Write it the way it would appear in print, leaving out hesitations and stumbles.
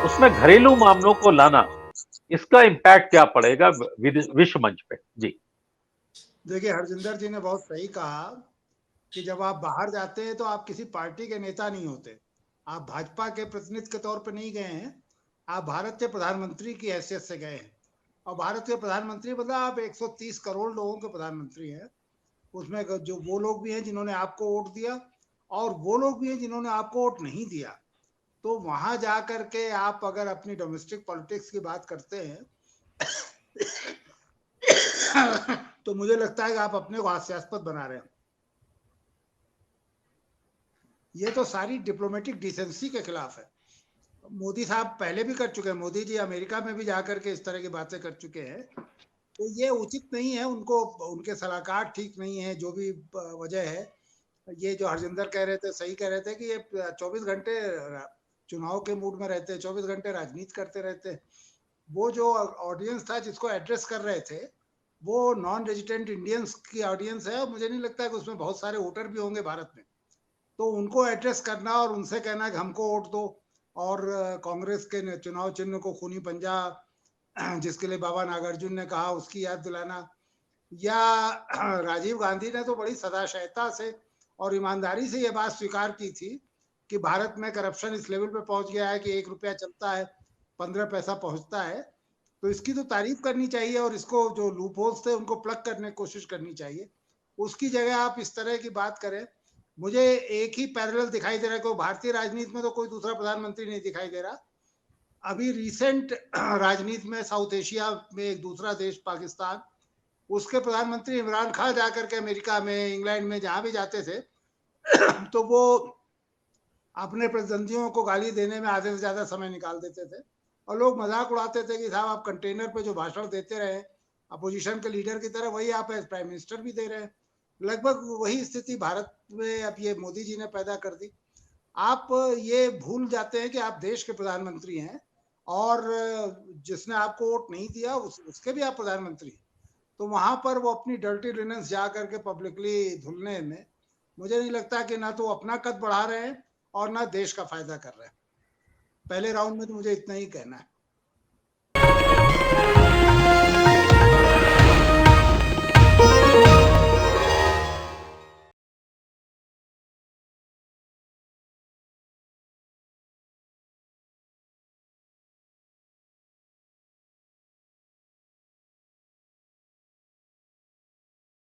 उसमें घरेलू मामलों को लाना, इसका इम्पैक्ट क्या पड़ेगा विश्व मंच पे? जी। देखिए, हरजिंदर जी ने बहुत सही कहा कि जब आप बाहर जाते हैं तो आप किसी पार्टी के नेता नहीं होते। आप भाजपा के प्रतिनिधि के तौर पे नहीं गए हैं, आप भारत के प्रधानमंत्री की हैसियत से गए हैं। और भारत के प्रधानमंत्री मतलब आप 130 करोड़ लोगों के प्रधानमंत्री हैं। उसमें जो वो लोग भी हैं जिन्होंने आपको वोट दिया, और वो लोग भी हैं जिन्होंने आपको वोट नहीं दिया। तो वहां जा करके आप अगर अपनी डोमेस्टिक पॉलिटिक्स की बात करते हैं तो मुझे लगता है कि आप अपने को हास्यास्पद बना रहे हैं। ये तो सारी डिप्लोमेटिक डिसेंसी के खिलाफ है। मोदी साहब पहले भी कर चुके हैं, मोदी जी अमेरिका में भी जाकर के इस तरह की बातें कर चुके हैं। तो ये उचित नहीं है, उनको उनके सलाहकार ठीक नहीं है, जो भी वजह है। ये जो हरजिंदर कह रहे थे, सही कह रहे थे कि ये 24 घंटे चुनाव के मूड में रहते हैं, 24 घंटे राजनीति करते रहते हैं। वो जो ऑडियंस था जिसको एड्रेस कर रहे थे, वो नॉन रेजिडेंट इंडियंस की ऑडियंस है, और मुझे नहीं लगता है कि उसमें बहुत सारे वोटर भी होंगे भारत में। तो उनको एड्रेस करना और उनसे कहना कि हमको वोट दो, और कांग्रेस के चुनाव चिन्ह को खूनी पंजा जिसके लिए बाबा नागार्जुन ने कहा उसकी याद दिलाना, या राजीव गांधी ने तो बड़ी सदाशयता से और ईमानदारी से ये बात स्वीकार की थी कि भारत में करप्शन इस लेवल पे पहुंच गया है कि 1 रुपया चलता है 15 पैसा पहुंचता है। तो इसकी तो तारीफ करनी चाहिए, और इसको जो लूप होल्स थे उनको प्लग करने की कोशिश करनी चाहिए। उसकी जगह आप इस तरह की बात करें। मुझे एक ही पैरेलल दिखाई दे रहा है कि भारतीय राजनीति में तो कोई दूसरा प्रधानमंत्री नहीं दिखाई दे रहा। अभी रिसेंट राजनीति में साउथ एशिया में एक दूसरा देश पाकिस्तान, उसके प्रधानमंत्री इमरान खान जाकर के अमेरिका में, इंग्लैंड में, जहां भी जाते थे तो वो अपने प्रतिद्वंदियों को गाली देने में आधे से ज्यादा समय निकाल देते थे, और लोग मजाक उड़ाते थे कि साहब आप कंटेनर पे जो भाषण देते रहे अपोजिशन के लीडर की तरह, वही आप एज प्राइम मिनिस्टर भी दे रहे हैं। लगभग वही स्थिति भारत में अब ये मोदी जी ने पैदा कर दी। आप ये भूल जाते हैं कि आप देश के प्रधानमंत्री हैं, और जिसने आपको वोट नहीं दिया उसके भी आप प्रधानमंत्री हैं। तो वहां पर वो अपनी डर्टी लिनेंस जा करके पब्लिकली धुलने में मुझे नहीं लगता कि ना तो अपना कद बढ़ा रहे हैं और ना देश का फायदा कर रहे हैं। पहले राउंड में तो मुझे इतना ही कहना है।